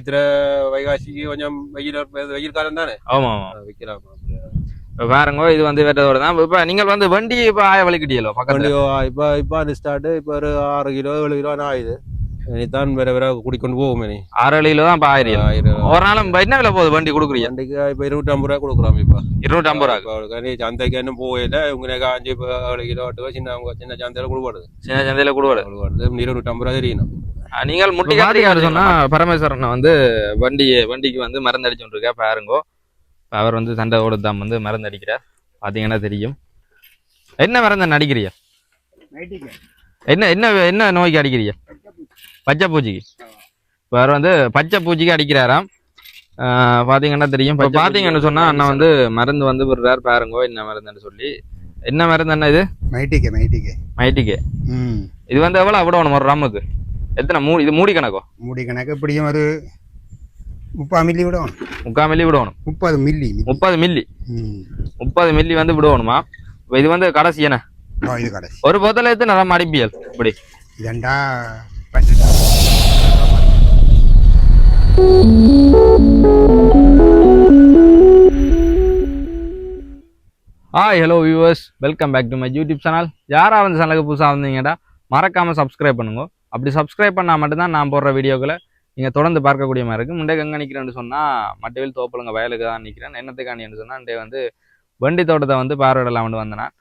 சித்திர வைகாசிக்கு கொஞ்சம் வெயில் காலம் தானே. ஆமா ஆமா விற்கலாம். பாருங்க இது வந்து வெட்டதோட தான். இப்ப நீங்கள் வந்து வண்டி இப்ப ஆய வலிக்கிட்டீங்களோ பக்கத்துல? இப்ப ஸ்டார்ட் இப்ப ஒரு 6 கிலோ 7 கிலோ ஆயுது. இனிதான் வேற வேற குடிக்கொண்டு போவோமே. நீ 6 கிலோ தான் இப்ப 1000 ஒரு நாளும் என்ன விலை போகுது வண்டி கொடுக்குறீங்க? வண்டிக்கு இப்ப 250 ரூபா கொடுக்குறோம். இப்ப 250 ரூபா சந்தைக்கு என்ன போயில உங்க காஞ்சி 7 கிலோ சின்ன சந்தையில கொடுப்பாடு. சின்ன சந்தையில கொடுவாடு 250 ரூபா தெரியணும். நீங்கள் முட்டி காத்திரிக்காரு சொன்னா பரமேஸ்வரன் வந்து வண்டிக்கு வந்து மருந்து அடிச்சுட்டு இருக்கா பாருங்கோ. அவர் வந்து சண்டையோட தான் வந்து மருந்து அடிக்கிறார். பாத்தீங்கன்னா தெரியும். என்ன மருந்து அடிக்கிறீங்க? என்ன என்ன என்ன நோய்க்கு அடிக்கிறீங்க? பச்சை பூச்சிக்கு. அவர் வந்து பச்சை பூச்சிக்கு அடிக்கிறாராம். பாத்தீங்கன்னா தெரியும். பாத்தீங்கன்னு சொன்னா அண்ணன் வந்து மருந்து வந்து விடுறாரு பாருங்கோ. என்ன மருந்துன்னு சொல்லி. என்ன மருந்து என்ன இது? மைட்டிகே. இது வந்து எவ்வளவு விடணும் ஒரு ரம்முக்கு? எத்தனை இது மூடி கணக்கோ? மூடி கணக்கு இப்படியும் ஒரு 30 மில்லி விடணும். 30 மில்லி விடணும். 30 மில்லி வந்து விடணுமா? இது வந்து கடைசி என்ன? இது கடைசி. ஒரு போத்தல எத்தனை ரம் அடிப்பியல் இப்படி? இதண்டா hello viewers, welcome back to my YouTube channel. யாரா வந்து சேனலுக்கு புதுசாக வந்தீங்கடா மறக்காம சப்ஸ்கிரைப் பண்ணுங்க. அப்படி சப்ஸ்கிரைப் பண்ணால் மட்டும்தான் நான் போடுற வீடியோக்களை நீங்கள் தொடர்ந்து பார்க்கக்கூடிய மாதிரி இருக்கும். முண்டே எங்கே நிற்கிறேன்னு சொன்னால் மட்டவில் தோப்பலுங்க வயலுக்கு தான் நிற்கிறேன். என்னத்துக்காண்டின்னு சொன்னால் இன்றைய வந்து வண்டி தோட்டத்தை வந்து பார்வையிடலாம் வந்தேன்.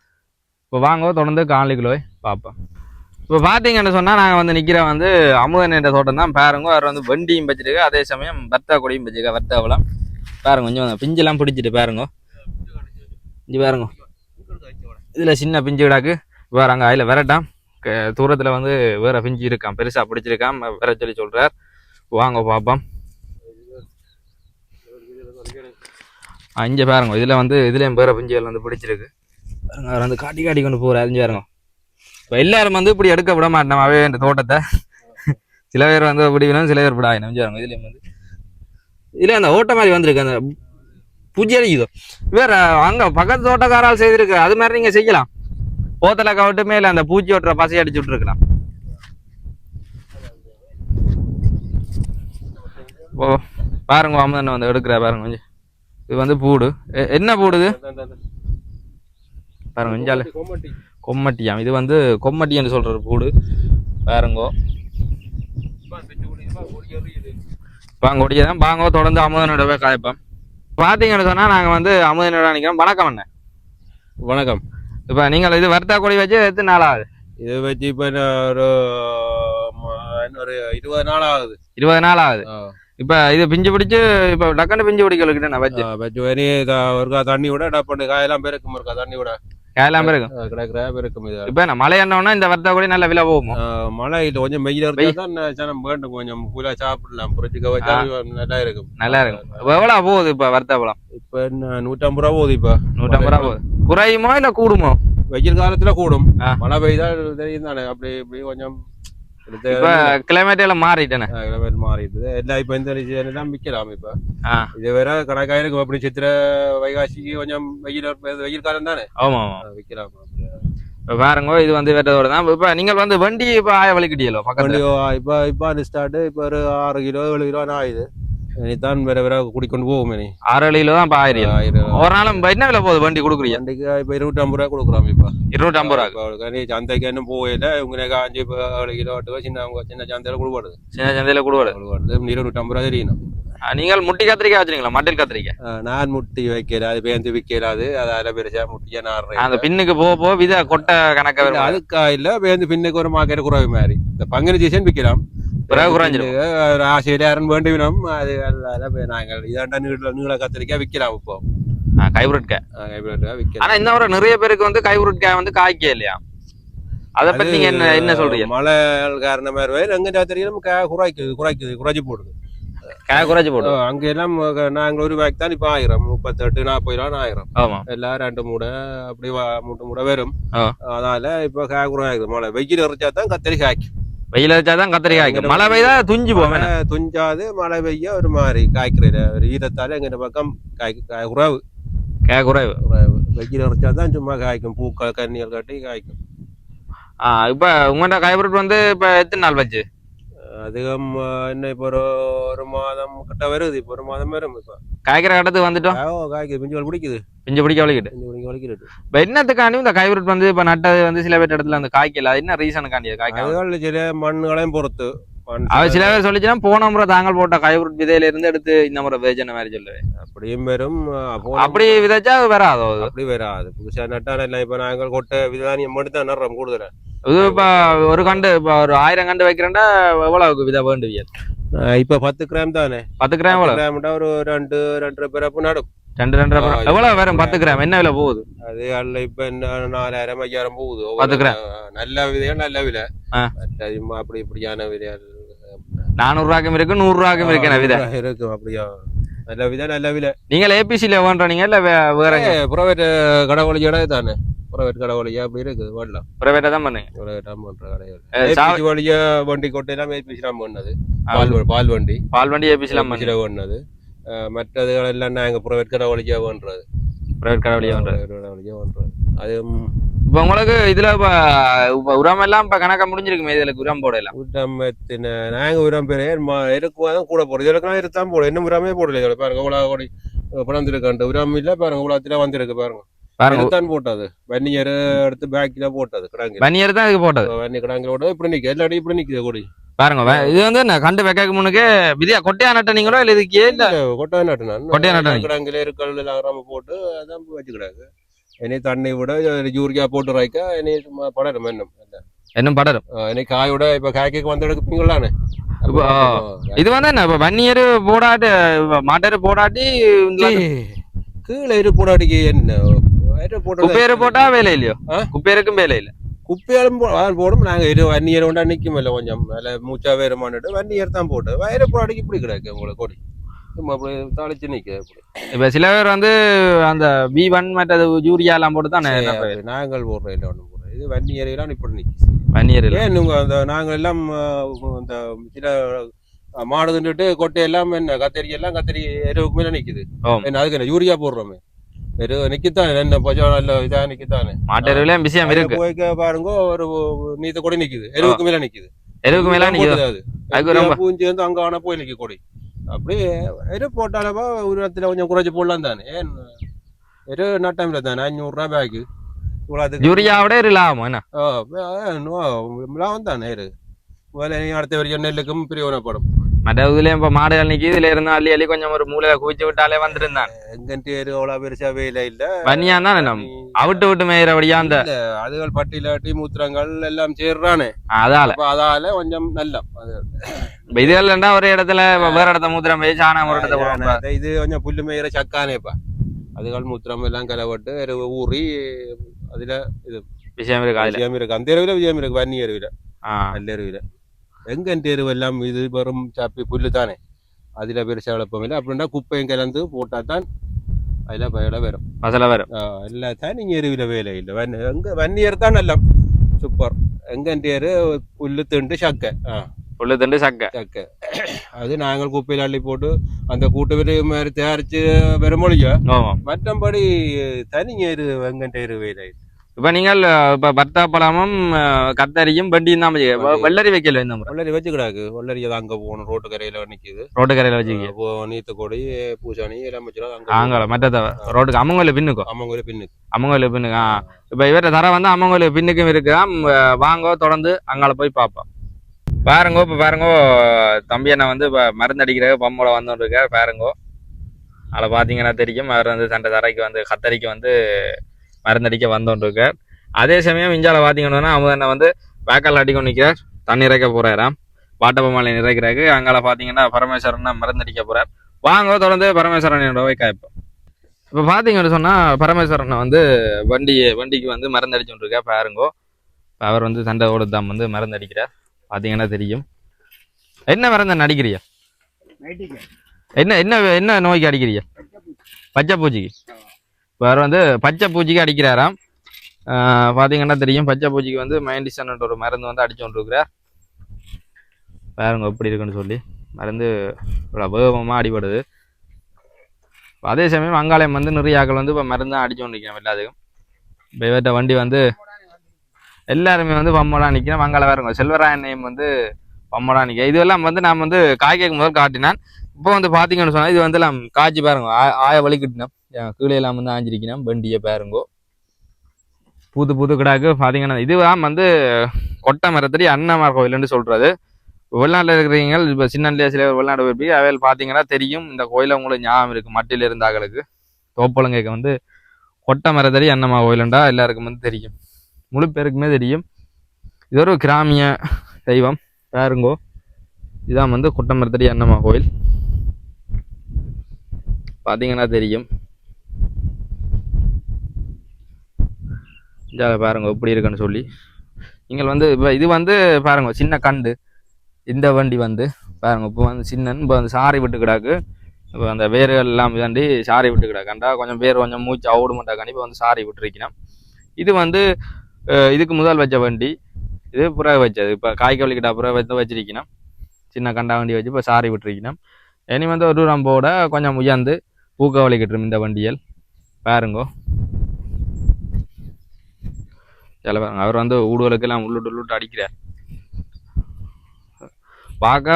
இப்போ வாங்க தொடர்ந்து காணொளிக்குள்ள போய் பார்ப்போம். இப்போ பார்த்தீங்கன்னு சொன்னால் நாங்கள் வந்து நிற்கிற வந்து அமுதன் என்ற தோட்டம் தான் பாருங்க. அவர் வந்து வண்டியும் வச்சுருக்கு, அதே சமயம் வர்த்தா கொடியும் வச்சுருக்கா. வர்த்தாவெல்லாம் பாருங்க, கொஞ்சம் பிஞ்செல்லாம் பிடிச்சிட்டு பாருங்க. இங்கே பாருங்க, இதில் சின்ன பிஞ்சு விடாக்கு வேறு அங்கே அதில் விரட்டாம். தூரத்தில் வந்து வேறு பிஞ்சு இருக்கான், பெருசாக பிடிச்சிருக்கான் வேற சொல்லி சொல்கிறார். வாங்க பார்ப்போம். இங்கே பாருங்க, இதில் வந்து இதுலேயும் வேறு பிஞ்சுகள் வந்து பிடிச்சிருக்கு பாருங்க. அவர் வந்து காட்டி காட்டி கொண்டு போகிறார். அறிஞ்சு பாருங்க. இப்போ எல்லாரும் வந்து இப்படி எடுக்க விட மாட்டோம் அவே இந்த தோட்டத்தை. சில பேர் வந்து இப்படி வேணும், சில பேர் இப்படி ஆகிடும். பாருங்க, இதுலேயும் வந்து இதில் அந்த ஓட்ட மாதிரி வந்திருக்கு, அந்த பூஜை அடிக்குதோ வேற அங்கே பக்கத்து தோட்டக்காரால் செய்திருக்கு. அது மாதிரி நீங்கள் செய்யலாம். போத்தலை கவிட்டு மேல அந்த பூச்சி ஓட்டுற பசை அடிச்சு விட்டுருக்கலாம். ஓ பாருங்க, அம்மன் வந்து எடுக்கிற பாருங்க. கொஞ்சம் இது வந்து பூடு. என்ன பூடுது பாருங்க. கொஞ்சால கொம்மட்டியாம். இது வந்து கொம்மட்டின்னு சொல்ற பூடு பாருங்கோ. பாங்க ஒடியதான் பாங்கோ. தொடர்ந்து அமுதனோடவே காய்ப்போம். பார்த்தீங்கன்னு சொன்னால் நாங்கள் வந்து அமுதனோட நிற்கிறோம். வணக்கம் அண்ணே. வணக்கம். இப்போ நீங்கள் இது வர்த்தா கொடி வச்சு எத்தனை நாள் ஆகுது? இது வச்சு இப்போ ஒரு 20 நாள் ஆகுது. 20 நாள் ஆகுது. இப்போ இது பிஞ்சு பிடிச்சு இப்போ டக்குன்னு பிஞ்சு பிடிக்கலுக்கிட்ட நான் வச்சு ஒருக்கா தண்ணி விட டப்பு காயெல்லாம் பெருக்கும். ஒருக்கா தண்ணி விட காயெல்லாம் பெருக்கும், கிடைக்கிற பெருக்கும். இது இப்போ நான் மழை என்னோன்னா இந்த வர்த்தா கொடி நல்ல விலை போகும். மழை இல்லை, கொஞ்சம் வெயில் தான் ஜனம் வேண்டும். கொஞ்சம் கூலா சாப்பிடலாம், புரிச்சுக்க வச்சா நல்லா இருக்கும். நல்லா இருக்கும். எவ்வளோ போகுது இப்போ வர்த்தா பழம்? இப்போ என்ன 150 ரூபா போகுது. இப்போ 150 ரூபா போகுது. குறையுமோ இல்லை கூடுமோ? வெயில் காலத்துல கூடும், மழை பெய்தா தெரியும் தானே. அப்படி இப்படி கொஞ்சம் இப்ப கிளைமேட் எல்லாம் மாறிட்டேனே. கிளைமேட் மாறிடுது எல்லாம். இப்ப இந்த எல்லாம் விற்கலாம். இப்ப இது வேற கணக்காயிருக்கு. அப்படி சித்திர வைகாசிக்கு கொஞ்சம் வெயில் காலம் தானே. ஆமா விற்கலாம். பாருங்க, இது வந்து வெட்டதோட தான். இப்ப நீங்கள் வந்து வண்டி இப்ப ஆய வலிக்கிட்டீங்களோ பக்கத்துல? இப்ப ஸ்டார்ட் இப்ப ஒரு 6 கிலோ 7 கிலோ ஆயுது. இனிதான் வேற வேற குடிக்கொண்டு போவோமே. நீ 6 கிலோ தான் 1000 ஒரு நாளும் என்ன விலை போகுது வண்டி கொடுக்குறீங்க? வண்டிக்கு இப்ப 250 ரூபா கொடுக்குறோம். இப்ப 250 ரூபா சந்தைக்கு என்ன போயில உங்க காஞ்சி 7 கிலோ சின்ன சந்தையில கொடுப்பாடு. சின்ன சந்தையில கொடுப்பாடு 250 ரூபா தெரியணும். நீங்கள் முட்டி கத்திரிக்காய் வச்சுருங்களா? மட்டில் கத்திரிக்காய் நான் முட்டி வைக்கல, அது பேந்து விற்கலாது. அதால பெருசா முட்டியா நான் அந்த பின்னுக்கு போக வித கொட்டை கணக்க அதுக்கா இல்ல பேந்து பின்னுக்கு ஒரு மார்க்கெட் குறைவு மாதிரி. இந்த பங்குனி சீசன் விற்கலாம். ஆசையில யாரும் வேண்டிவினோம். அது நாங்கள் இதாண்டா நீள கத்திரிக்காய் விற்கலாம். இப்போ கைபுரட்காய் விற்கலாம். ஆனா இந்த ஒரு நிறைய பேருக்கு வந்து கைபுரட்காய் வந்து காய்க்க இல்லையா? அதை பத்தி நீங்க என்ன சொல்றீங்க? மழை காரணமா எங்க தெரியும் குறைச்சி போடுது. குறைச்சி போடு. அங்க எல்லாம் நாங்க ஒரு பேக் தான் இப்ப 1000 38 40 ரூபா 1000. ஆமா, எல்லாம் 2 மூடை அப்படி 3 மூடை வரும். அதனால இப்ப குறையாது. மழை வெயில் இறைச்சா தான் கத்திரி காய்க்கும். வெயில் வச்சாதான் கத்திரிக்காய்க்கும். மழை பெய்தா துஞ்சி போவேன். துஞ்சாது. மழை பெய்ய ஒரு மாதிரி காய்க்கிற ஒரு ஈரத்தால எங்க பக்கம் குறைவு. குறைவு. வெயில் இறைச்சாதான் சும்மா காய்க்கும். பூக்கள் கண்ணிகள் கட்டி காய்க்கும். இப்ப உங்கள்கிட்ட கைபுரட் வந்து இப்ப எத்தனை நாள் வச்சு? அதிகம் என்ன இப்போ ஒரு மாதம் கிட்ட வருது, இப்போ ஒரு மாதம் வரும். இப்போ காய்க்கிற கட்டத்துக்கு வந்துட்டோம். காய்க்குது, பிஞ்சு பிடிக்குது, பிஞ்சு பிடிக்க வலிக்கிட்டு. பிஞ்சு பிடிக்க வலிக்குது. இப்போ என்னத்துக்காண்டி இந்த ஹைபிரிட் வந்து இப்போ நட்டது வந்து சில பேர் இடத்துல அந்த காய்க்கல, அது என்ன ரீசனுக்காண்டி காய்க்காது? அதுகள் சில மண்ணுகளையும் பொறுத்து. அவர் சில பேர் சொல்லிச்சுன்னா போன முறை தாங்கள் போட்ட ஹைபிரிட் விதையில இருந்து எடுத்து இந்த முறை விதைச்ச மாதிரி சொல்லுவேன். அப்படியும் வரும். அப்படி விதைச்சா வராது, அப்படி வராது. புதுசா நட்டால எல்லாம் இப்ப நாங்கள் கொட்டை விதானியம் மட்டும் தான் நடுறோம் கூடுதல. இது இப்ப ஒரு கண்டு இப்ப ஒரு 1000 கண்டு வைக்கிறேன்டா எவ்வளவுக்கு விதை வேண்டுவிய? இப்ப 10 கிராம் தானே. 10 கிராம் எவ்வளவு? கிராம்டா ஒரு 2-2.5 பிறப்பு நடும். 2-2.5 எவ்வளவு வரும்? 10 கிராம் என்ன விலை போகுது? அது அல்ல இப்ப என்ன 4000-5000 போகுது 10 கிராம். நல்ல விதையா நல்ல விலை. அப்படி இப்படியான விதை 400 ரூபாய்க்கும் இருக்கு, 100 ரூபாய்க்கும் இருக்கு விதை இருக்கு. அப்படியா? நல்ல விதை நல்ல விலை. நீங்கள் ஏபிசில வேண்டீங்க இல்ல வேற பிரைவேட் கடவுளியோட தானே? பிரைவேட் கடவுளியா அப்படி இருக்குது வரலாம். பிரைவேட்டா தான் பண்ணுங்க. பிரைவேட்டா பண்ற கடைகள் வழியா வண்டி கொட்டை எல்லாம் ஏபிசி தான் பண்ணது. பால் வண்டி ஏபிசில பண்ணது. மற்றதுகள் எல்லாம் நாங்க பிரைவேட் கடவுளியா பண்றது. பிரைவேட் கடவுளியா பண்றது. அது இப்ப உங்களுக்கு இதுல உரம் எல்லாம் இப்ப கணக்கா முடிஞ்சிருக்கு. இதுல உரம் போடலாம். உரமத்தின நாங்க உரம் பேர் இருக்குவாதான் கூட போடுறது. இதுல இருத்தான் போடும். இன்னும் உரமே போடல. இதோட பாருங்க இவ்வளவு கோடி பணந்திருக்காண்டு உரம் இல்ல. பாருங்க இவ்வளவு வந்திருக்கு பாருங்க. தான் போட்டது வன்னியர் எடுத்து பேக்கில போட்டது கிடாங்க. வன்னியர் தான் இதுக்கு போட்டது. வன்னி கிடாங்க போட்டது. இப்படி நிக்க எல்லா இப்படி நிக்குது கொடி. பாருங்க இது வந்து என்ன கண்டு வைக்க முன்னுக்கு விதியா கொட்டையா நட்டனீங்களோ இல்ல இதுக்கே இல்ல? கொட்டையா நட்டுனா கொட்டையா நட்டனீங்க. கிடாங்கில இருக்கல் எல்லாம் போட்டு அதான் வச்சுக்கிடாங்க. இனி தண்ணி விட யூரியா போட்டு ராய்க்கா இனி படரும். இன்னும் படரும். இனி காயோட இப்ப காய்க்கு வந்து எடுப்பீங்களானே. இது வந்து என்ன இப்ப வன்னியர் போடாட்டி மாட்டரு போடாட்டி கீழே இரு போடாட்டிக்கு என்ன குப்பையரு போட்டா வேலை இல்லையோ? குப்பையருக்கும் வேலை இல்ல. குப்பையாலும் போடும். நாங்க வன்னியர் கொண்டா நிக்கும் இல்ல கொஞ்சம் மூச்சா வேறுமான்னு வன்னியர் தான் போட்டு வயிறு போடாட்டிக்கு இப்படி கிடக்கு உங்களுக்கு கொடி அப்படி தாளிச்சு நிக்க. இப்ப சில பேர் வந்து அந்த V1 மற்றது யூரியா எல்லாம் போட்டு தான் நாங்கள் போடுறோம். இல்லை ஒன்றும் போடுறோம். இது வன்னியர் எல்லாம் இப்படி நிக்கு. வன்னியர் ஏன் அந்த நாங்கள் எல்லாம் அந்த சில மாடு தின்னுட்டு கொட்டையெல்லாம் என்ன கத்தரி எல்லாம் கத்தரி எருவுக்கு மேல நிக்குது. என்ன அதுக்கு என்ன யூரியா போடுறோமே நிக்கத்தானே. என்ன கொஞ்சம் நல்ல இதா நிக்கத்தானே. மாட்டெருவிலையும் விஷயம் இருக்கு. போய்க்க பாருங்க ஒரு நீத்த கொடி நிக்குது. எருவுக்கு மேல நிக்குது. எருவுக்கு மேல நிக்குது. அது பூஞ்சி வந்து அங்க ஆனா போய் நிக்க கொடி. அப்படியே எரு போட்டாலப்பா ஒரு இடத்துல கொஞ்சம் குறைச்சி போடலாம் தானே. ஏன் எரு நட்டமில்ல தானே. 500 ரூபாய் பேக்கு. யூரியாவோட லாபம் என்ன? லாபம் தானே. எரு அடுத்த வரைக்கும் நெல்லுக்கும் பிரயோஜனப்படும். மற்ற இதுலயும் இப்ப மாடுகள் நிக்கி இதுல இருந்து அள்ளி அள்ளி கொஞ்சம் ஒரு மூலையில குவிச்சு விட்டாலே வந்துருந்தான். எங்கன்ட்டு அவ்வளவு பெருசா வேலை இல்ல. வன்னியா தான் அவிட்டு மேயறபடியா அந்த அதுகள் பட்டியலாட்டி மூத்திரங்கள் எல்லாம் சேர்றானே. அதால கொஞ்சம் நல்ல இதுல ஒரு இடத்துல வேற இடத்த மூத்திரம் போய் சாணம் ஒரு இடத்துல இது கொஞ்சம் புல்லு மேயிற சக்கானேப்பா. அதுகள் மூத்திரம் எல்லாம் கலவட்டு ஊறி அதுல இது விஷயம் இருக்கு. விஷயம் இருக்கு. அந்த எருவில விஷயம் இருக்கு. வன்னி எருவில நல்ல எருவில எங்க எருவு எல்லாம் இது வரும் சாப்பி புல்லு தானே. அதுல பெருசா வளர்ப்போம் இல்லை. அப்படின்னா குப்பையும் கலந்து போட்டா தான் அதுல பயில வரும். மசாலா வரும். இல்ல தனி எருவில வேலை இல்லை. எங்க வன்னியர் தான் எல்லாம் சூப்பர். எங்க எரு புல்லு திண்டு சக்கை. புல்லு திண்டு சக்கை அது நாங்கள் குப்பையில அள்ளி போட்டு அந்த கூட்டு விரை மாதிரி தயாரிச்சு வருமொழியோ. மற்றபடி தனி எரு எங்க எரு வேலை. இப்ப நீங்கள் இப்ப பத்தாப்பழமும் கத்தரியும் வண்டியும் தான் வெள்ளரி வைக்கல. இந்த வெள்ளரி வச்சுக்கிடாக்கு. வெள்ளரி அங்க போகணும். ரோட்டு கரையில நிக்குது. ரோட்டு கரையில வச்சுக்க நீத்த கொடி பூசாணி எல்லாம் வச்சுக்கலாம். அங்க மற்ற ரோட்டுக்கு அம்மங்கோயில பின்னுக்கும். அம்மங்கோயில பின்னுக்கு. இப்ப இவர தர வந்து அம்மங்கோயில பின்னுக்கும் இருக்குதான். வாங்க தொடர்ந்து அங்கால போய் பார்ப்போம். பாருங்கோ இப்ப பாருங்கோ தம்பி அண்ணா வந்து இப்ப மருந்து அடிக்கிற பம்மோட வந்துட்டு இருக்காரு. பாருங்கோ அதில் பாத்தீங்கன்னா தெரியும். அவர் வந்து சண்டை தரைக்கு வந்து கத்தரிக்கு வந்து மருந்தடிக்க வந்தோன்னு இருக்கார். அதே சமயம் இஞ்சால பாத்தீங்கன்னா அமுதண்ண வந்து வேக்கால் அடிக்க நிற்கிறார். தண்ணி இறைக்க போறாராம். வாட்டப்பமாலை நிறைக்கிறாரு. அங்கால பாத்தீங்கன்னா பரமேஸ்வரன் மருந்தடிக்க போறார். வாங்க தொடர்ந்து பரமேஸ்வரனோட போய் காய்ப்போம். இப்ப பாத்தீங்கன்னு சொன்னா பரமேஸ்வரனை வந்து வண்டிக்கு வந்து மருந்தடிச்சுட்டு இருக்கா. பாருங்கோ அவர் வந்து சண்டையோடு தான் வந்து மருந்தடிக்கிறார். பாத்தீங்கன்னா தெரியும். என்ன மருந்து அடிக்கிறியா? என்ன என்ன என்ன நோய்க்கு அடிக்கிறியா? பச்சை பூச்சிக்கு. வேறு வந்து பச்சை பூச்சிக்கு அடிக்கிறாராம். பார்த்தீங்கன்னா தெரியும். பச்சை பூச்சிக்கு வந்து மைண்டிசன் ஒரு மருந்து வந்து அடிச்சு கொண்டிருக்கிறார். பாருங்க எப்படி இருக்குன்னு சொல்லி மருந்து இவ்வளோ வேகமாக அடிபடுது. அதே சமயம் அங்காலயம் வந்து நிறைய ஆக்கள் வந்து இப்போ மருந்து தான் அடிச்சு கொண்டிருக்கிறோம் எல்லாத்துக்கும். இப்போ இவர்கிட்ட வண்டி வந்து எல்லாருமே வந்து பம்மோலாம் நிற்கிறோம். அங்கால பாருங்க செல்வராயன் நேம் வந்து பம்மடா நிற்க. இதெல்லாம் வந்து நான் வந்து காய்க்க முதல் காட்டினேன். இப்போ வந்து பார்த்தீங்கன்னு சொன்னால் இது வந்து எல்லாம் காய்ச்சி பாருங்க, ஆய வலிக்கிட்டினோம். கீழே எல்லாம் வந்து ஆஞ்சிருக்கணும். வண்டியை பாருங்கோ புது புது கிடாக்கு பார்த்தீங்கன்னா இதுதான் வந்து கொட்டை மரத்தடி அண்ணமார் கோயில்னு சொல்கிறது. வெளிநாட்டில் இருக்கிறீங்க இப்போ சின்ன சில வெளிநாடு போய் அவையில் பார்த்தீங்கன்னா தெரியும். இந்த கோயிலை உங்களுக்கு ஞாபகம் இருக்குது. மட்டில் இருந்தாங்களுக்கு தோப்பலங்கைக்கு வந்து கொட்டை மரத்தடி அண்ணமா கோயிலுண்டா எல்லாருக்கும் வந்து தெரியும். முழு பேருக்குமே தெரியும். இது ஒரு கிராமிய தெய்வம் பாருங்கோ. இதான் வந்து கொட்டை மரத்தடி அண்ணமா கோயில் பார்த்தீங்கன்னா தெரியும். பாருங்க எப்படி இருக்குன்னு சொல்லி நீங்கள் வந்து இப்போ இது வந்து பாருங்க சின்ன கண்டு. இந்த வண்டி வந்து பாருங்க இப்போ வந்து சின்னன்னு இப்போ வந்து சாரி விட்டு கிடாக்கு. இப்போ அந்த வேர்கள் எல்லாம் தாண்டி சாரி விட்டு கிடாக்கண்டா கொஞ்சம் பேர் கொஞ்சம் மூச்சு அவுடு மாட்டாக்காண்டி இப்போ வந்து சாரி விட்டுருக்கணும். இது வந்து இதுக்கு முதல் வச்ச வண்டி. இது புற வச்சது. இப்போ காய்கறிக்கிட்ட புற வந்து வச்சிருக்கணும். சின்ன கண்டா வண்டி வச்சு இப்போ சாரி விட்டுருக்கணும். இனி வந்து ஒரு ரம்போட கொஞ்சம் உயர்ந்து பூக்க வலிக்கிட்டு இந்த வண்டியல் பாருங்கோ. சில பாருங்க அவர் வந்து ஊடுகளுக்கெல்லாம் உள்ளுட்டு அடிக்கிறார். பார்க்க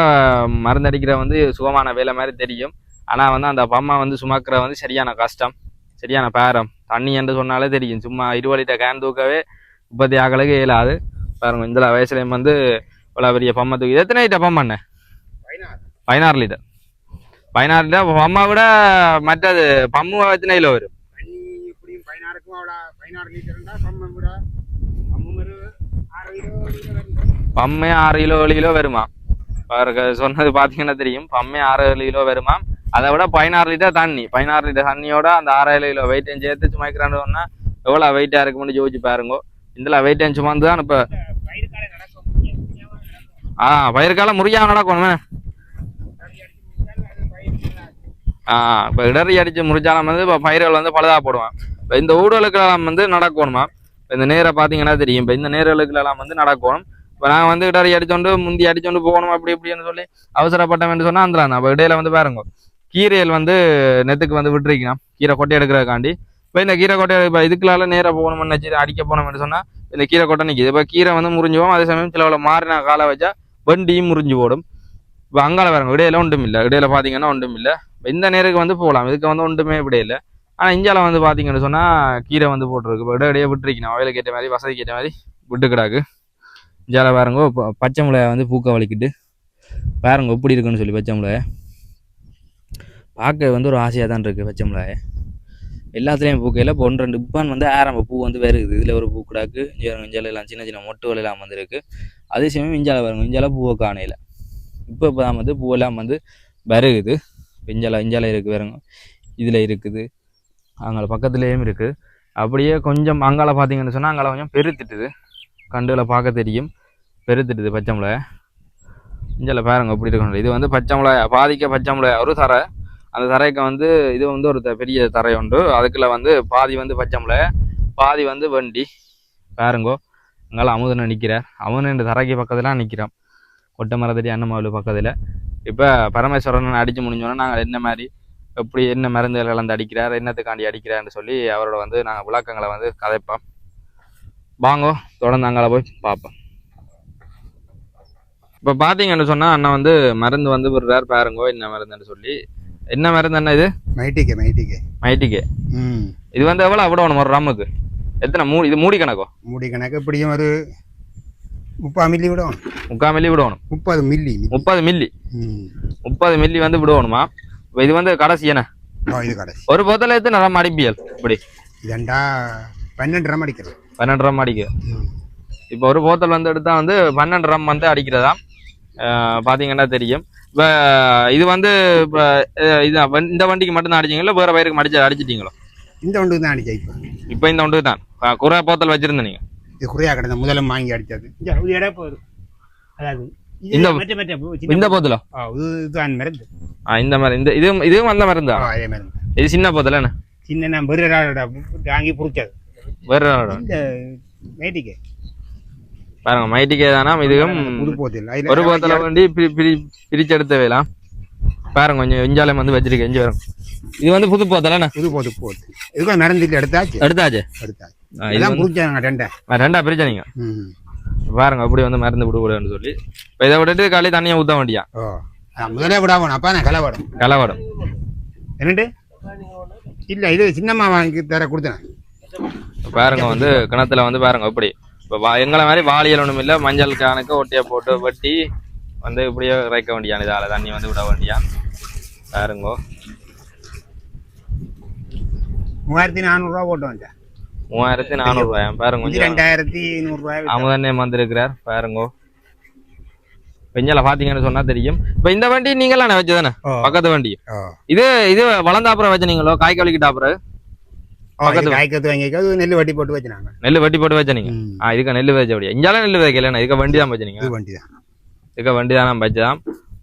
மருந்து அடிக்கிற வந்து சுகமான வேலை மாதிரி தெரியும். ஆனால் வந்து அந்த பம்மா வந்து சுமக்கிற வந்து சரியான கஷ்டம், சரியான பேரம். தண்ணி என்று சொன்னாலே தெரியும். சும்மா 20 லிட்டர் கேன் தூக்கவே 30 ஆக்களுக்கு இயலாது. பாருங்க இந்த வயசுலேயும் வந்து இவ்வளோ பெரிய பம்மை தூக்கி. எத்தனை லிட்டர் பம்மாண்ணே? 16 லிட்டர். 16 லிட்டர் பம்மா விட மற்றது பம்மு எத்தனை கிலோ வரும்? பம்மே 6 கிலோ 7 கிலோ வருமா? அவருக்கு சொன்னது பார்த்தீங்கன்னா தெரியும். பம்மே 6 7 கிலோ வருமா. அதை விட 16 லிட்டர் தண்ணி. 16 லிட்டர் தண்ணியோட அந்த 6 7 கிலோ வெயிட்டையும் சேர்த்து சுமைக்கிறான்னு சொன்னால் எவ்வளோ வெயிட்டாக இருக்கும்னு யோசிச்சு பாருங்க. இதில் வெயிட்டையும் சுமந்து தான் இப்போ பயிர்காலம் முறியாக நடக்கணுமே. இப்போ இடறி அடித்து முறிச்சாலும் வந்து இப்போ பயிர்கள் வந்து பழுதாக போடுவான். இப்போ இந்த ஊடலுக்கெல்லாம் வந்து நடக்கணுமா. இப்போ இந்த நேரை பார்த்தீங்கன்னா தெரியும். இப்போ இந்த நேர்களுக்கெல்லாம் வந்து நடக்கணும். இப்போ நாங்கள் வந்து இடறி அடிச்சோண்டு முந்தி அடிச்சோண்டு போகணும் அப்படி இப்படின்னு சொல்லி அவசரப்பட்டோம்னு சொன்னால் அந்த அப்போ இடையில வந்து பாருங்க கீரைகள் வந்து நெத்துக்கு வந்து விட்டுருக்கணும். கீரை கொட்டை எடுக்கிறதுக்காண்டி. இப்போ இந்த கீரை கொட்டை இப்போ இதுக்குள்ளால நேராக போகணும்னு நினச்சி அடிக்க போனோம்னு சொன்னால் இந்த கீரை கொட்டை நிற்கிது. இப்போ கீரை வந்து முறிஞ்சு போகும். அதே சமயம் சில மாறினா காலை வச்சா வண்டியும் முறிஞ்சு போடும். இப்போ அங்கால பாருங்க இடையில ஒன்றும் இல்லை. இடையில பார்த்தீங்கன்னா ஒன்றும் இல்லை. இந்த நேருக்கு வந்து போகலாம். இதுக்கு வந்து ஒன்றுமே இப்படி இல்லை. ஆனால் இஞ்சால வந்து பார்த்தீங்கன்னு சொன்னால் கீரை வந்து போட்டிருக்கு. இப்போ இடையே விட்டுருக்கணும். வயலுக்கு ஏற்ற மாதிரி வசதிக்கு ஏற்ற மாதிரி விட்டு கிடாக்கு. இஞ்சால பாருங்க பச்சை மிளகாய் வந்து பூக்க வலிக்கிட்டு பாருங்க எப்படி இருக்குன்னு சொல்லி. பச்சை மிளகாய் பார்க்க வந்து ஒரு ஆசையாக தான் இருக்குது. பச்சை மிளகாய் எல்லாத்துலேயும் பூக்கையில் இப்போ 1 2 இப்பான் வந்து ஆரம்ப பூ வந்து வருகுது. இதில் ஒரு பூ கிடாக்கு. இஞ்சால எல்லாம் சின்ன சின்ன மொட்டுகள் எல்லாம் வந்துருக்கு. அதே சமயம் இஞ்சால பாருங்க இஞ்சால பூவை காணையில் இப்போ தான் வந்து பூவெல்லாம் வந்து வருகுது. இஞ்சால இருக்குது பாருங்க. இதில் இருக்குது. அங்கே பக்கத்துலேயும் இருக்குது. அப்படியே கொஞ்சம் அங்கால பார்த்தீங்கன்னு சொன்னால் அங்கால கொஞ்சம் பெருத்துட்டுது. கண்டுகளை பார்க்க தெரியும். பெருத்துட்டுது பச்சை மிளகாய். இஞ்சால பாருங்க எப்படி இருக்கணும். இது வந்து பச்சை மிளகாய் பாதிக்க பச்சை மிளகாய் ஒரு தரை. அந்த தரைக்கு வந்து இது வந்து ஒரு பெரிய தரை உண்டு. அதுக்குள்ள வந்து பாதி வந்து பச்சை மிளகாய் பாதி வந்து வண்டி பாருங்கோ. அங்கால அமுதனை நிற்கிறார். அமுதன் இந்த தரைக்கு பக்கத்தில் நிற்கிறான். கொட்டை மரத்தடி அண்ணமாவில் பக்கத்தில். இப்போ பரமேஸ்வரன் அடித்து முடிஞ்சோன்னா நாங்கள் என்ன மாதிரி எப்படி என்ன மருந்துகள் கலந்து அடிக்கிறார் என்னத்துக்காண்டி அடிக்கிறார்னு சொல்லி அவரோட வந்து நாங்கள் விளக்கங்களை வந்து கதைப்போம். வாங்கோ தொடர்ந்து அங்கால போய் பார்ப்போம். இப்போ பார்த்தீங்கன்னு சொன்னால் அண்ணன் வந்து மருந்து வந்து விடுறார் பாருங்கோ. என்ன மருந்துன்னு சொல்லி. என்ன மருந்து அண்ணா இது? மைட்டிகே. இது வந்து எவ்வளோ விடணும் ஒரு ரம்முக்கு? எத்தனை இது மூடி கணக்கோ? மூடி கணக்கு எப்படியும் ஒரு 30 மில்லி விடணும். 30 மில்லி விடணும். 30 மில்லி 30 மில்லி வந்து விடணுமா? இப்போ இது வந்து கடைசி என்ன? இது கடைசி. ஒரு போத்தல எத்தனை ரம் அடிப்பியல்? இப்படி இதண்டா 12 ரம் அடிக்கிறது. 12 ரம் அடிக்க. இப்போ ஒரு போத்தல் வந்து எடுத்தால் வந்து 12 ரம் வந்து அடிக்கிறதா பார்த்தீங்கன்னா தெரியும். இப்போ இது வந்து இப்போ இது இந்த வண்டிக்கு மட்டும்தான் அடிச்சிங்களா வேறு பயிருக்கு அடிச்சிட்டீங்களோ? இந்த ஒன்றுக்கு தான் அடிச்சா. இப்போ இந்த ஒன்றுக்கு தான் குறையா போத்தல் வச்சிருந்தேன் நீங்கள்? இது குறையா கிடந்த முதல்ல வாங்கி அடித்தது. இந்த போத்தலா? இதுதான் மருந்து. இந்த மாதிரி இந்த இதுவும் அந்த மருந்தா? இது சின்ன போத்தல என்ன? சின்ன நான் வேறு வாங்கி பிடிச்சது. வேறு மைட்டிகே பாருங்க. மைட்டிகே தானா? இதுவும் ஒரு போத்தல வண்டி பிரிச்செடுத்த வேலாம் பாருங்க. கொஞ்சம் இஞ்சாலம் வந்து வச்சிருக்கேன். இஞ்சி வரும். இது வந்து புது போத்தல புது போத்து. இதுக்கும் மருந்து எடுத்தாச்சு. ரெண்டா பிரிச்சா நீங்க? பாருங்க அப்படி வந்து மருந்து விடுவிடுன்னு சொல்லி இப்போ இதை விட்டுட்டு காலி தண்ணியை ஊற்ற வேண்டியா ஓ முதலே விடாமணும் அப்போ நான் கலவடம் கலவடம் என்னண்டு இல்லை இது சின்னம்மா வாங்கி தர கொடுத்தேன். பாருங்க வந்து கிணத்துல வந்து பாருங்க இப்படி இப்போ எங்களை மாதிரி வாளியல் ஒன்றும் இல்லை மஞ்சள் கணக்கு ஒட்டியை போட்டு வெட்டி வந்து இப்படியே இறைக்க வேண்டியான் இதால் தண்ணி வந்து விட வேண்டியான் பாருங்கோ 3400 போட்டு வந்தேன் 3400 பாருங்க கொஞ்சம் 2100 அமுதண்ணே வந்திருக்கிறார் பாருங்கோ பெஞ்சல பாத்தீங்கன்னு சொன்னா தெரியும். இப்ப இந்த வண்டி நீங்களான வச்சதானே பக்கத்து வண்டி இது இது வளர்ந்தாப்புறம் வச்ச நீங்களோ காய் கழிக்கிட்ட அப்புறம் காய்க்கத்து வாங்கிக்காது நெல் வட்டி போட்டு வச்சுனாங்க. நெல் வட்டி போட்டு வச்சனீங்க இதுக்கு நெல் வச்ச அப்படியா இங்கால நெல் வைக்கல இதுக்கு வண்டி தான் வச்சனீங்க வண்டி தான் இதுக்கு வண்டி தான் வச்சதான்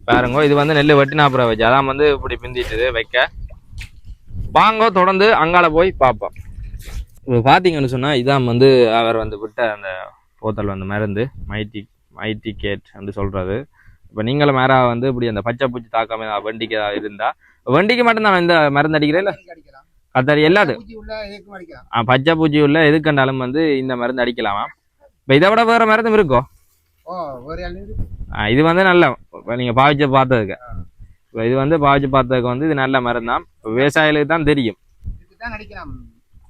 பாருங்க இது வந்து நெல் வட்டினா அப்புறம் வச்சு அதான் வந்து இப்படி பிந்திட்டுது வைக்க வாங்க தொடர்ந்து அங்கால போய் பார்ப்போம். இப்போ பார்த்தீங்கன்னு சொன்னால் இதான் வந்து அவர் வந்து விட்ட அந்த போத்தல் வந்து மருந்து மைட்டிகேட் என்று சொல்கிறது. இப்போ நீங்களும் மேரா வந்து இப்படி அந்த பச்சை பூச்சி தாக்காம வண்டிக்கு இருந்தால் வண்டிக்கு மட்டும்தான் இந்த மருந்து அடிக்கிறேன் இல்லை கத்தரி எல்லாது பச்சை பூச்சி உள்ள எதுக்கண்டாலும் வந்து இந்த மருந்து அடிக்கலாமா. இப்போ இதை விட வேறு மருந்தும் இருக்கோ இது வந்து நல்ல நீங்கள் பாவிச்சு பார்த்ததுக்கு இப்போ இது வந்து பாவிச்சு பார்த்ததுக்கு வந்து இது நல்ல மருந்து தான் விவசாயிகளுக்கு தான் தெரியும்.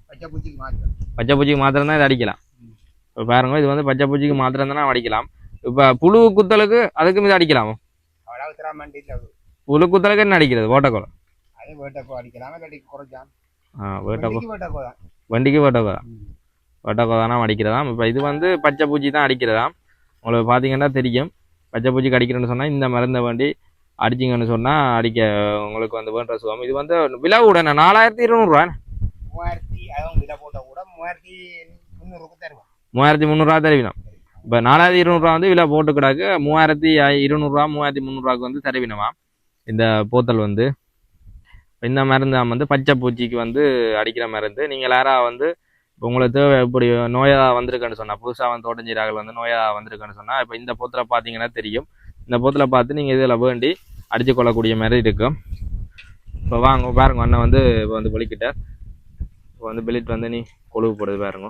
பச்சை பூச்சிக்கு மாத்திரம் தான் இது அடிக்கலாம். இப்போ பாருங்க இது வந்து பச்சை பூச்சிக்கு மாத்திரம் தானே அடிக்கலாம். இப்போ புழு குத்தலுக்கு அதுக்கும் இது அடிக்கலாமா புழு குத்தலுக்கு என்ன அடிக்கிறது ஓட்டக்கோலை வண்டிக்கு வேட்டக்கோ தான் வேட்டக்கோ தானே அடிக்கிறதாம். இப்போ இது வந்து பச்சை பூச்சி தான் அடிக்கிறதாம். உங்களுக்கு பார்த்தீங்கன்னா தெரியும் பச்சை பூச்சிக்கு அடிக்கிறேன்னு சொன்னால் இந்த மருந்தை வண்டி அடிச்சிங்கன்னு சொன்னால் அடிக்க உங்களுக்கு வந்து வேண்ட சுகம். இது வந்து விலை கூட என்ன 4200 3300 தருவினோம். இப்போ 4200 வந்து விலை போட்டு கிடாக்கு 3200 3300 வந்து தருவினமா இந்த போத்தல் வந்து. இந்த மருந்து வந்து பச்சை பூச்சிக்கு வந்து அடிக்கிற மருந்து. நீங்கள் யாராவது வந்து உங்களுக்கு தேவை இப்படி நோயாக வந்திருக்குன்னு சொன்னால் புதுசாக வந்து தோட்டஞ்சீராக வந்து நோயாக வந்திருக்குன்னு சொன்னால் இப்போ இந்த போத்தில் பார்த்தீங்கன்னா தெரியும். இந்த போத்தில் பார்த்து நீங்கள் இதில் வேண்டி அடித்து கொள்ளக்கூடிய மாதிரி இருக்கும். இப்போ வாங்க பாருங்க அண்ணன் வந்து இப்போ வந்து வெளிக்கிட்டார். இப்போ வந்து பெலிட் வந்து நீ கொழுவு போடுது பாருங்க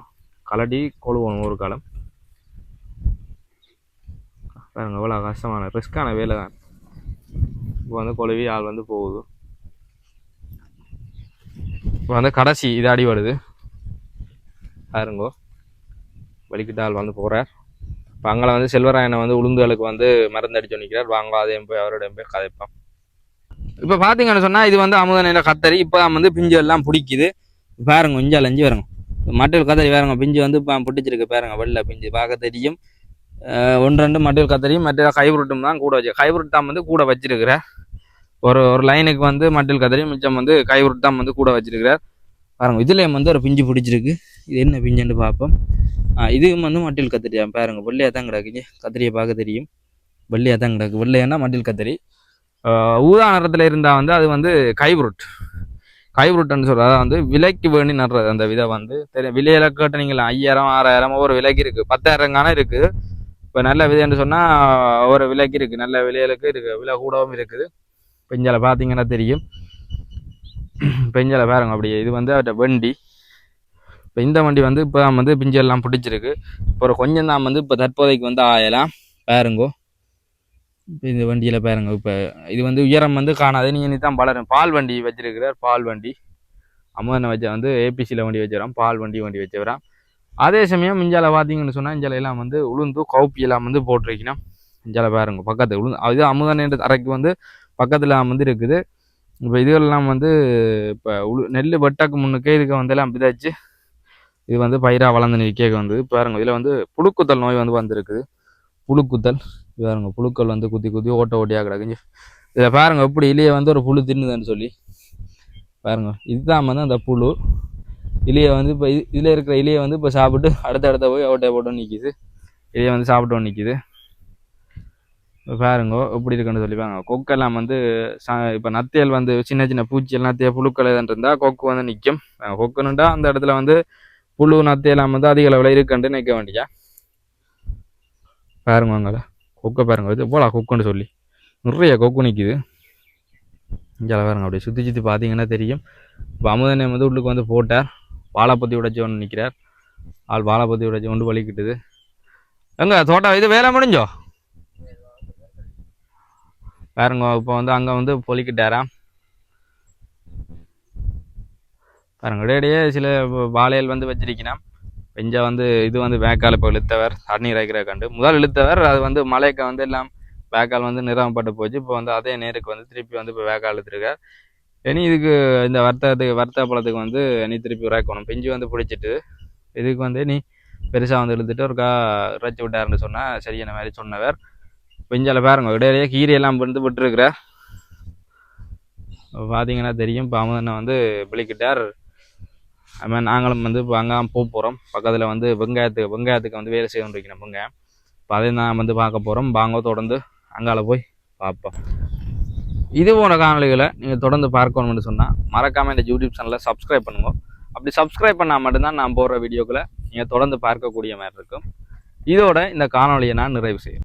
கலட்டி கொழுவணும் ஒரு காலம் பாருங்க எவ்வளோ கஷ்டமான ரிஸ்க்கான வேலை தான். இப்போ வந்து கொழுவி ஆள் வந்து போகுது. இப்போ வந்து கடைசி இது அடி வருது பாருங்கோ வெளிக்கிட்ட ஆள் வந்து போகிறார். இப்போ அங்கே வந்து செல்வராயனை வந்து உளுந்துகளுக்கு வந்து மருந்து அடிச்சு நிற்கிறார். வாங்க அதையும் போய் அவரோடையும் போய் கதைப்போம். இப்போ பார்த்தீங்கன்னு சொன்னால் இது வந்து அமுதனையில் கத்தரி இப்போ வந்து பிஞ்சு எல்லாம் பிடிக்குது பாருங்க கொஞ்சம் அலைஞ்சு வருங்க மட்டில் கத்தரி பாருங்க பிஞ்சு வந்து இப்போ பிடிச்சிருக்கு பாருங்க வெள்ளை பிஞ்சு பார்க்க தெரியும். 1-2 மட்டில் கத்தரியும் மற்ற கைபுருட்டும் தான் கூட வச்சு கைபுருட்டு தான் வந்து கூட வச்சிருக்கிறேன். ஒரு லைனுக்கு வந்து மட்டில் கத்தரியும் மிச்சம் வந்து கைபுருட்டு தான் வந்து கூட வச்சிருக்கிறார் பாருங்க. இதுலேயும் வந்து ஒரு பிஞ்சு பிடிச்சிருக்கு. இது என்ன பிஞ்சுன்னு பார்ப்போம். இதுவும் வந்து மட்டில் கத்திரியா பாருங்க வெள்ளையாக தான் கிடக்குங்க கத்திரியை பார்க்க தெரியும் வெள்ளையாக தான் கிடக்கு வெள்ளையானா மட்டில் கத்திரி. ஊதா நிறத்தில் இருந்தால் வந்து அது வந்து கைபுருட்டுன்னு சொல்கிறது அதான் வந்து விலைக்கு வேண்டி நடுறது அந்த விதை வந்து தெரியும். விலையில கேட்ட நீங்கள் 5000 6000 ஒவ்வொரு விலைக்கு இருக்குது 10,000 இருக்குது. இப்போ நல்ல விதைன்னு சொன்னால் ஒவ்வொரு விலைக்கு இருக்குது நல்ல விலைகளுக்கு இருக்குது விலை கூடவும் இருக்குது. பெஞ்சால பார்த்தீங்கன்னா தெரியும் பெஞ்சால பாருங்க அப்படியே இது வந்து அவர்கிட்ட வண்டி. இப்போ இந்த வண்டி வந்து இப்போ வந்து பிஞ்செல்லாம் பிடிச்சிருக்கு. இப்போ கொஞ்சம் தான் வந்து இப்போ தற்போதைக்கு வந்து ஆயலாம் பாருங்கோ. இப்போ இந்த வண்டியில் பாருங்க இப்போ இது வந்து உயரம் வந்து காணாது நீங்கள் தான் வளரும். பால் வண்டி வச்சிருக்கிறார் பால் வண்டி அமுதனை வச்ச வந்து ஏபிசியில் வண்டி வச்சுக்கிறான் பால் வண்டி வச்சுக்கிறான். அதே சமயம் மிஞ்சால பார்த்தீங்கன்னு சொன்னால் இஞ்சால எல்லாம் வந்து உளுந்து கவுப்பி எல்லாம் வந்து போட்டிருக்கணும். இஞ்சால பாருங்க பக்கத்து உளுந்து அது அமுதனை அறைக்கு வந்து பக்கத்தில் வந்து இருக்குது. இப்போ இதுகளெல்லாம் வந்து இப்போ நெல் வெட்டாக்கு முன்னுக்கே இதுக்கு வந்து எல்லாம் விதைச்சு இது வந்து பயிராக வளர்ந்து நிற்க வந்து பாருங்க. இதில் வந்து புழுக்குத்தல் நோய் வந்து வந்திருக்குது புழுக்குத்தல் இது பாருங்க புழுக்கள் வந்து குத்தி குத்தி ஓட்டியாக கிடக்குங்க. இதில் பாருங்க எப்படி இலையை வந்து ஒரு புழு தின்னுதுன்னு சொல்லி பாருங்க. இதுதான் வந்து அந்த புழு இலையை வந்து இப்போ இதில் இருக்கிற இலையை வந்து இப்போ சாப்பிட்டு அடுத்த போய் ஓட்டையை போட்டு நிற்கிது இலையை வந்து சாப்பிட்டு நிற்கிது பாருங்க எப்படி இருக்குன்னு சொல்லி பாருங்க. கொக்கெல்லாம் வந்து இப்போ நத்தையல் வந்து சின்ன சின்ன பூச்சி நத்தைய புழுக்கள் எதுன்னு இருந்தால் கொக்கு வந்து நிற்கும். கொக்குன்னுட்டா அந்த இடத்துல வந்து புழு நத்தையெல்லாம் வந்து அதிக அளவில் இருக்குன்ட்டு நிற்க வேண்டியா பாருங்க அங்கே கொக்கை பாருங்க இது போலா கொக்குன்னு சொல்லி நிறைய கொக்கு நிற்கிது. இங்கே பாருங்க அப்படியே சுற்றி பார்த்தீங்கன்னா தெரியும். இப்போ அமுதனை வந்து உள்ளுக்கு வந்து போட்டார் வாழைப்பத்தி உடைச்சி ஒன்று நிற்கிறார் ஆள் வாழைப்பத்தி உடைச்சி கொண்டு வலிக்கிட்டுது. எங்க தோட்டம் இது வேலை முடிஞ்சோ பாருங்க இப்போ வந்து அங்கே வந்து பொலிக்கிட்டாராம் பாருங்க இடையிடையே சில வாழைகள் வந்து வச்சிருக்கிறான் பெஞ்ச வந்து இது வந்து வேக்கால் இப்போ இழுத்தவர் தண்ணீர் இறைக்கிற கண்டு முதல் இழுத்தவர் அது வந்து மலைக்கு வந்து எல்லாம் வேக்கால் வந்து நிறமப்பட்டு போச்சு இப்போ வந்து அதே நேருக்கு வந்து திருப்பி வந்து இப்போ வேக்கால் இழுத்துருக்கார் இனி இதுக்கு இந்த வர்த்தக பழத்துக்கு வந்து இனி திருப்பி இறக்கணும் பெஞ்சு வந்து பிடிச்சிட்டு இதுக்கு வந்து நீ பெருசாக வந்து இழுத்துட்டு ஒரு இறைச்சி விட்டாருன்னு சொன்னால் சரியான மாதிரி சொன்னவர் பெஞ்சால பாருங்க இடையிலேயே கீரையெல்லாம் வந்து விட்டுருக்குறார் பார்த்தீங்கன்னா தெரியும் இப்போ அவன் வந்து விழிக்கிட்டார் அதுமாதிரி நாங்களும் வந்து இப்போ அங்கே போகிறோம் பக்கத்தில் வந்து வெங்காயத்துக்கு வந்து வேலை செய்து கொண்டிருக்கணும் வெங்காயம் இப்போ அதை நான் வந்து பார்க்க போகிறோம் வாங்க தொடர்ந்து அங்கால போய் பார்ப்போம் இது போன்ற காணொலிகளை நீங்கள் தொடர்ந்து பார்க்கணும்னு சொன்னால் மறக்காமல் இந்த யூடியூப் சேனலை சப்ஸ்கிரைப் பண்ணுங்க அப்படி சப்ஸ்கிரைப் பண்ணால் மட்டும்தான் நான் போடுற வீடியோக்களை நீங்கள் தொடர்ந்து பார்க்கக்கூடிய மாதிரி இருக்கும் இதோட இந்த காணொலியை நான் நிறைவு செய்யும்